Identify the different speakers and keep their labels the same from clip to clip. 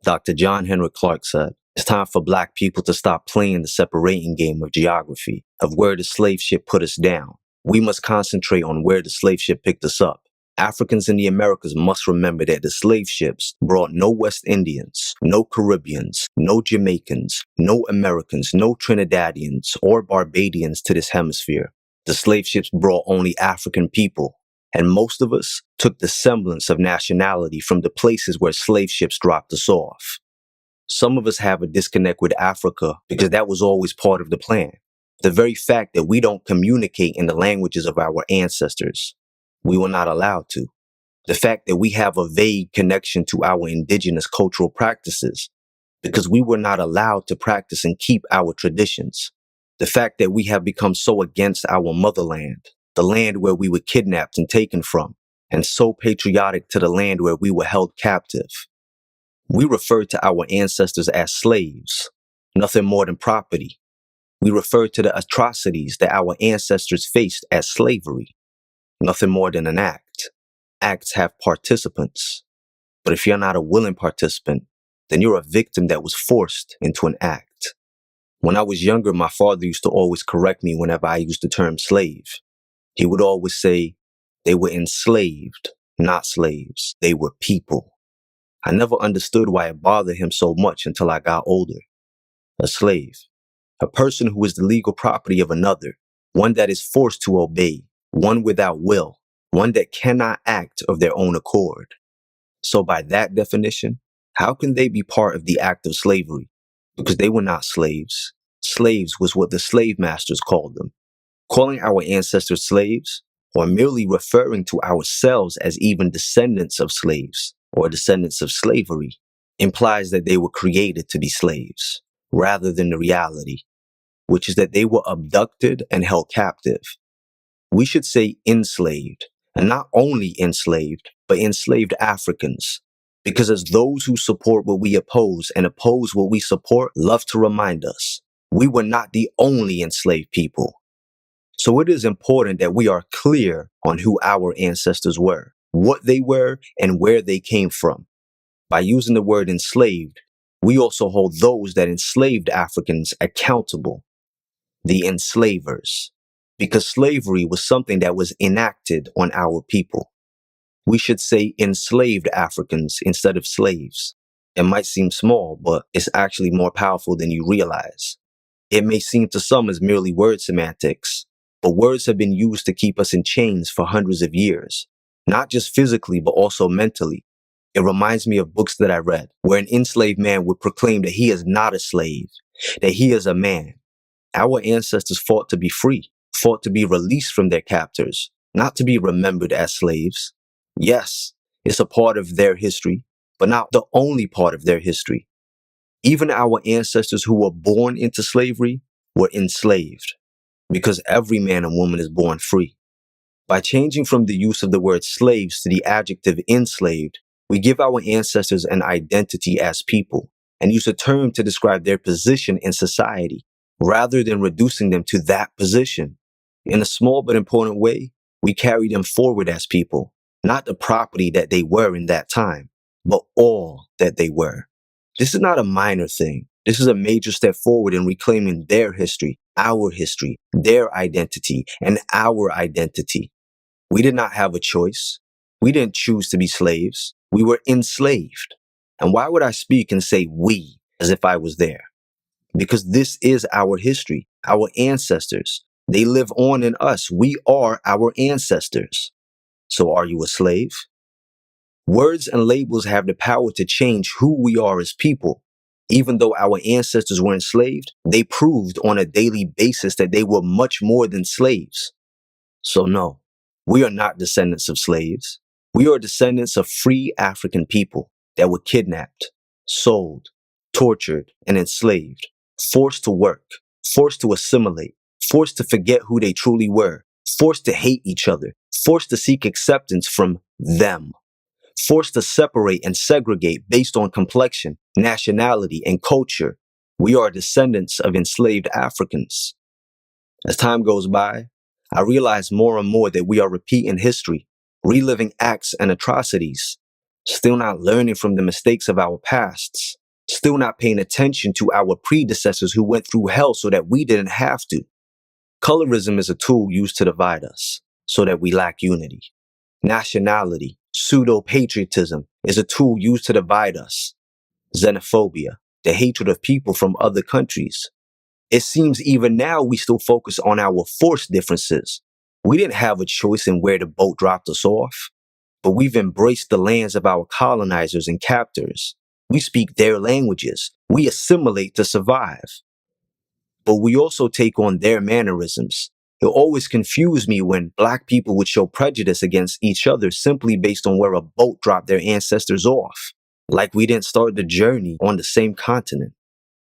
Speaker 1: Dr. John Henrik Clarke said, "It's time for Black people to stop playing the separating game of geography, of where the slave ship put us down. We must concentrate on where the slave ship picked us up. Africans in the Americas must remember that the slave ships brought no West Indians, no Caribbeans, no Jamaicans, no Americans, no Trinidadians or Barbadians to this hemisphere. The slave ships brought only African people, and most of us took the semblance of nationality from the places where slave ships dropped us off. Some of us have a disconnect with Africa because that was always part of the plan. The very fact that we don't communicate in the languages of our ancestors, we were not allowed to. The fact that we have a vague connection to our indigenous cultural practices because we were not allowed to practice and keep our traditions. The fact that we have become so against our motherland, the land where we were kidnapped and taken from, and so patriotic to the land where we were held captive. We refer to our ancestors as slaves, nothing more than property. We refer to the atrocities that our ancestors faced as slavery, nothing more than an act. Acts have participants, but if you're not a willing participant, then you're a victim that was forced into an act. When I was younger, my father used to always correct me whenever I used the term slave. He would always say, they were enslaved, not slaves. They were people. I never understood why it bothered him so much until I got older. A slave, a person who is the legal property of another, one that is forced to obey, one without will, one that cannot act of their own accord. So by that definition, how can they be part of the act of slavery? Because they were not slaves. Slaves was what the slave masters called them. Calling our ancestors slaves, or merely referring to ourselves as even descendants of slaves, or descendants of slavery, implies that they were created to be slaves, rather than the reality, which is that they were abducted and held captive. We should say enslaved, and not only enslaved, but enslaved Africans, because as those who support what we oppose and oppose what we support love to remind us, we were not the only enslaved people. So it is important that we are clear on who our ancestors were, what they were, and where they came from. By using the word enslaved, we also hold those that enslaved Africans accountable, the enslavers, because slavery was something that was enacted on our people. We should say enslaved Africans instead of slaves. It might seem small, but it's actually more powerful than you realize. It may seem to some as merely word semantics, but words have been used to keep us in chains for hundreds of years, not just physically, but also mentally. It reminds me of books that I read, where an enslaved man would proclaim that he is not a slave, that he is a man. Our ancestors fought to be free, fought to be released from their captors, not to be remembered as slaves. Yes, it's a part of their history, but not the only part of their history. Even our ancestors who were born into slavery were enslaved, because every man and woman is born free. By changing from the use of the word slaves to the adjective enslaved, we give our ancestors an identity as people and use a term to describe their position in society, rather than reducing them to that position. In a small but important way, we carry them forward as people, not the property that they were in that time, but all that they were. This is not a minor thing. This is a major step forward in reclaiming their history, their identity, and our identity. We did not have a choice. We didn't choose to be slaves. We were enslaved. And why would I speak and say we as if I was there? Because this is our history, our ancestors. They live on in us. We are our ancestors. So are you a slave? Words and labels have the power to change who we are as people. Even though our ancestors were enslaved, they proved on a daily basis that they were much more than slaves. So no, we are not descendants of slaves. We are descendants of free African people that were kidnapped, sold, tortured, and enslaved, forced to work, forced to assimilate, forced to forget who they truly were, forced to hate each other, forced to seek acceptance from them, forced to separate and segregate based on complexion, nationality, and culture. We are descendants of enslaved Africans. As time goes by, I realize more and more that we are repeating history, reliving acts and atrocities. still not learning from the mistakes of our pasts, still not paying attention to our predecessors who went through hell so that we didn't have to. Colorism is a tool used to divide us so that we lack unity. Nationality, pseudo-patriotism, is a tool used to divide us. Xenophobia, the hatred of people from other countries. It seems even now we still focus on our forced differences. We didn't have a choice in where the boat dropped us off, but we've embraced the lands of our colonizers and captors. We speak their languages. We assimilate to survive. But we also take on their mannerisms. It always confused me when black people would show prejudice against each other simply based on where a boat dropped their ancestors off, like we didn't start the journey on the same continent.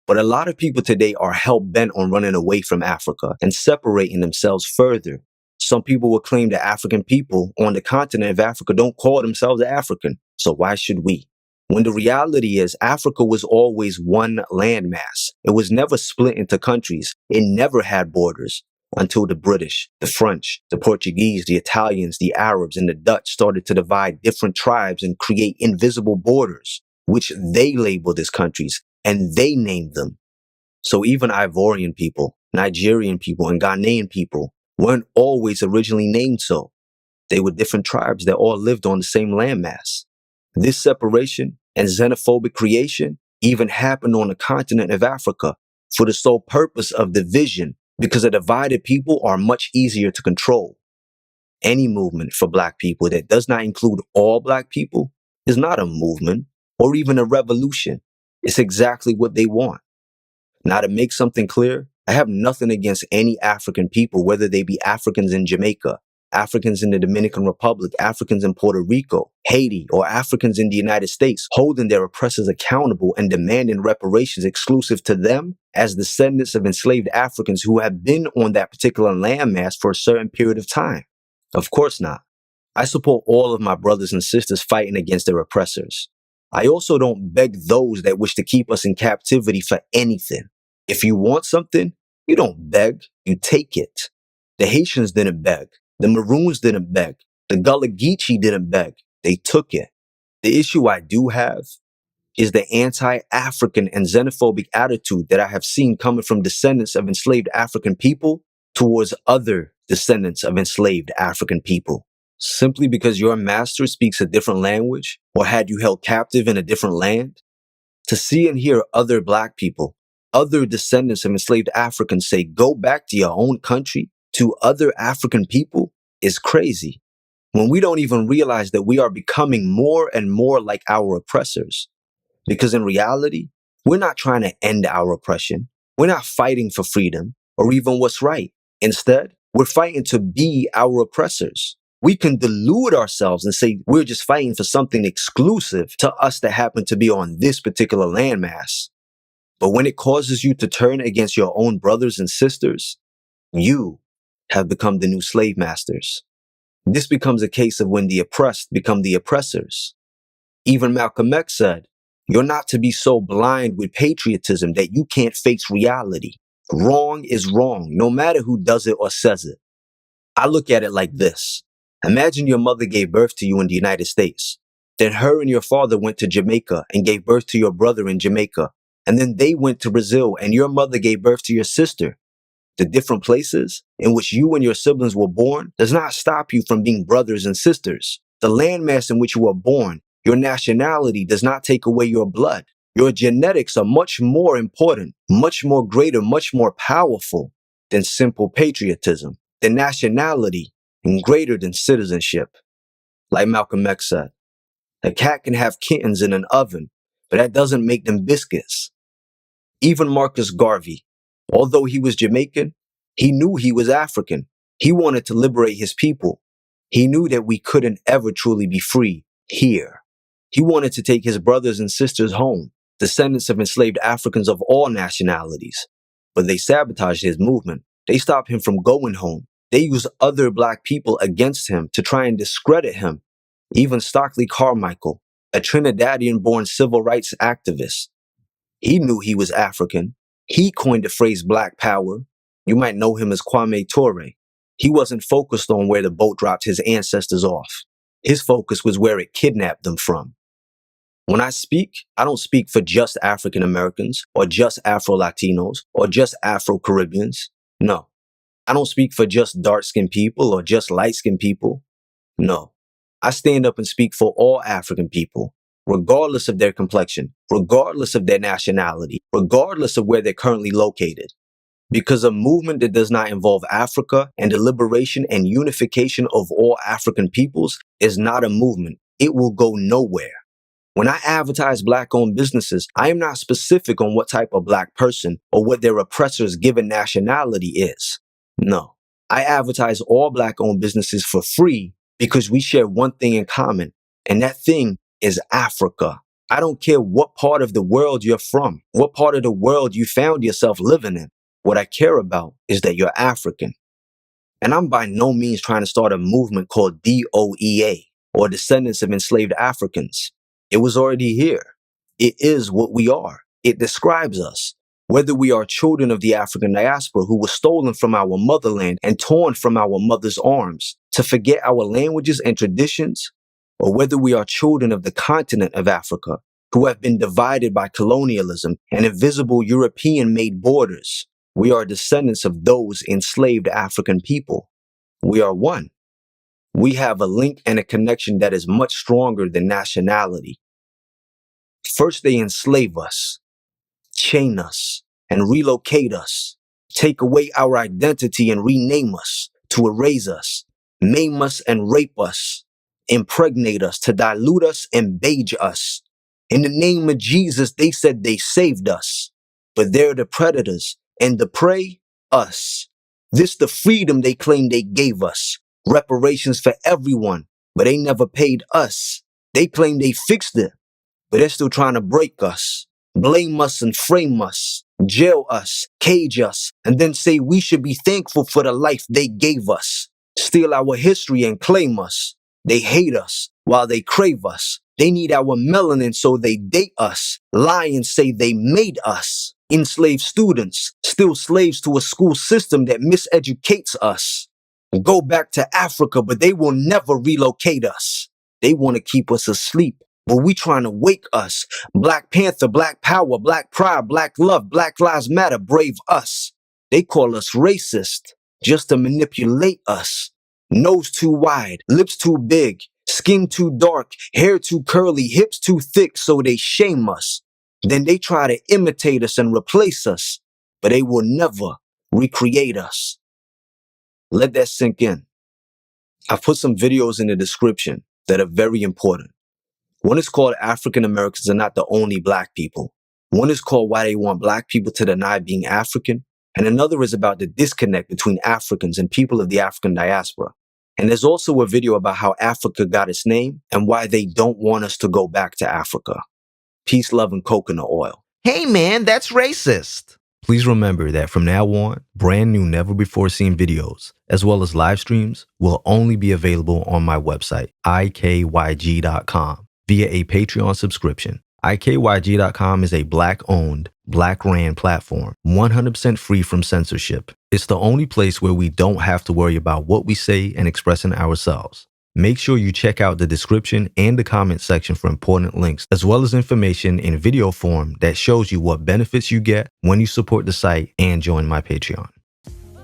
Speaker 1: But a lot of people today are hell-bent on running away from Africa and separating themselves further. Some people will claim that African people on the continent of Africa don't call themselves African, so why should we? When the reality is Africa was always one landmass. It was never split into countries. It never had borders until the British, the French, the Portuguese, the Italians, the Arabs, and the Dutch started to divide different tribes and create invisible borders, which they labeled as countries, and they named them. So even Ivorian people, Nigerian people, and Ghanaian people weren't always originally named so. They were different tribes that all lived on the same landmass. This separation and xenophobic creation even happened on the continent of Africa for the sole purpose of division, because a divided people are much easier to control. Any movement for black people that does not include all black people is not a movement or even a revolution. It's exactly what they want. Now, to make something clear, I have nothing against any African people, whether they be Africans in Jamaica, Africans in the Dominican Republic, Africans in Puerto Rico, Haiti, or Africans in the United States, holding their oppressors accountable and demanding reparations exclusive to them as descendants of enslaved Africans who have been on that particular landmass for a certain period of time. Of course not. I support all of my brothers and sisters fighting against their oppressors. I also don't beg those that wish to keep us in captivity for anything. If you want something, you don't beg, you take it. The Haitians didn't beg. The Maroons didn't beg. The Gullah Geechee didn't beg. They took it. The issue I do have is the anti-African and xenophobic attitude that I have seen coming from descendants of enslaved African people towards other descendants of enslaved African people. Simply because your master speaks a different language or had you held captive in a different land, to see and hear other black people, other descendants of enslaved Africans say, go back to your own country to other African people is crazy. When we don't even realize that we are becoming more and more like our oppressors. Because in reality, we're not trying to end our oppression. We're not fighting for freedom or even what's right. Instead, we're fighting to be our oppressors. We can delude ourselves and say we're just fighting for something exclusive to us that happen to be on this particular landmass. But when it causes you to turn against your own brothers and sisters, you have become the new slave masters. This becomes a case of when the oppressed become the oppressors. Even Malcolm X said, you're not to be so blind with patriotism that you can't face reality. Wrong is wrong, no matter who does it or says it. I look at it like this. Imagine your mother gave birth to you in the United States. Then her and your father went to Jamaica and gave birth to your brother in Jamaica. And then they went to Brazil and your mother gave birth to your sister. The different places in which you and your siblings were born does not stop you from being brothers and sisters. The landmass in which you were born, your nationality does not take away your blood. Your genetics are much more important, much more greater, much more powerful than simple patriotism, than nationality, and greater than citizenship. Like Malcolm X said, a cat can have kittens in an oven, but that doesn't make them biscuits. Even Marcus Garvey, although he was Jamaican, he knew he was African. He wanted to liberate his people. He knew that we couldn't ever truly be free here. He wanted to take his brothers and sisters home, descendants of enslaved Africans of all nationalities. But they sabotaged his movement. They stopped him from going home. They used other black people against him to try and discredit him. Even Stockley Carmichael, a Trinidadian-born civil rights activist, he knew he was African. He coined the phrase Black Power. You might know him as Kwame Ture. He wasn't focused on where the boat dropped his ancestors off. His focus was where it kidnapped them from. When I speak, I don't speak for just African Americans or just Afro-Latinos or just Afro-Caribbeans. No. I don't speak for just dark-skinned people or just light-skinned people. No. I stand up and speak for all African people, regardless of their complexion, regardless of their nationality, regardless of where they're currently located. Because a movement that does not involve Africa and the liberation and unification of all African peoples is not a movement. It will go nowhere. When I advertise Black-owned businesses, I am not specific on what type of Black person or what their oppressor's given nationality is. No. I advertise all Black-owned businesses for free because we share one thing in common, and that thing is Africa. I don't care what part of the world you're from, what part of the world you found yourself living in. What I care about is that you're African. And I'm by no means trying to start a movement called DOEA, or Descendants of Enslaved Africans. It was already here. It is what we are. It describes us. Whether we are children of the African diaspora who were stolen from our motherland and torn from our mother's arms to forget our languages and traditions, or whether we are children of the continent of Africa who have been divided by colonialism and invisible European-made borders, we are descendants of those enslaved African people. We are one. We have a link and a connection that is much stronger than nationality. First, they enslave us, chain us, and relocate us, take away our identity and rename us, to erase us, maim us and rape us, impregnate us, to dilute us and beige us. In the name of Jesus, they said they saved us, but they're the predators, and the prey, us. This the freedom they claim they gave us, reparations for everyone, but they never paid us. They claim they fixed it, but they're still trying to break us, blame us and frame us, jail us, cage us, and then say we should be thankful for the life they gave us, steal our history and claim us. They hate us while they crave us. They need our melanin so they date us, lie and say they made us. Enslaved students, still slaves to a school system that miseducates us. Go back to Africa, but they will never relocate us. They want to keep us asleep, but we trying to wake us. Black Panther, Black Power, Black Pride, Black Love, Black Lives Matter, brave us. They call us racist just to manipulate us. Nose too wide, lips too big, skin too dark, hair too curly, hips too thick, so they shame us. Then they try to imitate us and replace us, but they will never recreate us. Let that sink in. I've put some videos in the description that are very important. One is called African Americans Are Not the Only Black People. One is called Why They Want Black People to Deny Being African. And another is about the disconnect between Africans and people of the African diaspora. And there's also a video about how Africa got its name and why they don't want us to go back to Africa. Peace, love, and coconut oil.
Speaker 2: Hey man, that's racist. Please remember that from now on, brand new never before seen videos, as well as live streams, will only be available on my website, ikyg.com, via a Patreon subscription. ikyg.com is a Black-owned, Black-ran platform, 100% free from censorship. It's the only place where we don't have to worry about what we say and expressing ourselves. Make sure you check out the description and the comment section for important links, as well as information in video form that shows you what benefits you get when you support the site and join my Patreon.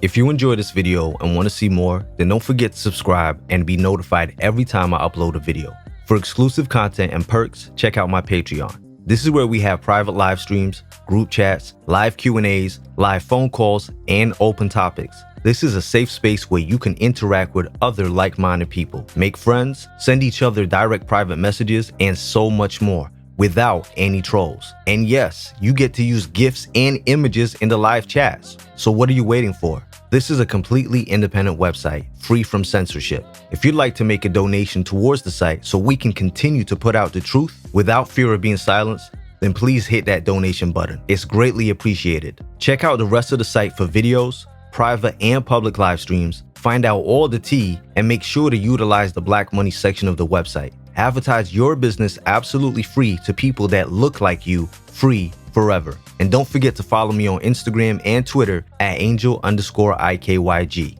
Speaker 2: If you enjoyed this video and want to see more, then don't forget to subscribe and be notified every time I upload a video. For exclusive content and perks, check out my Patreon. This is where we have private live streams, group chats, live Q&As, live phone calls, and open topics. This is a safe space where you can interact with other like-minded people, make friends, send each other direct private messages, and so much more without any trolls. And yes, you get to use GIFs and images in the live chats. So what are you waiting for? This is a completely independent website, free from censorship. If you'd like to make a donation towards the site so we can continue to put out the truth without fear of being silenced, then please hit that donation button. It's greatly appreciated. Check out the rest of the site for videos, private and public live streams, find out all the tea, and make sure to utilize the Black Money section of the website. Advertise your business absolutely free to people that look like you, free forever. And don't forget to follow me on Instagram and Twitter at angel_IKYG.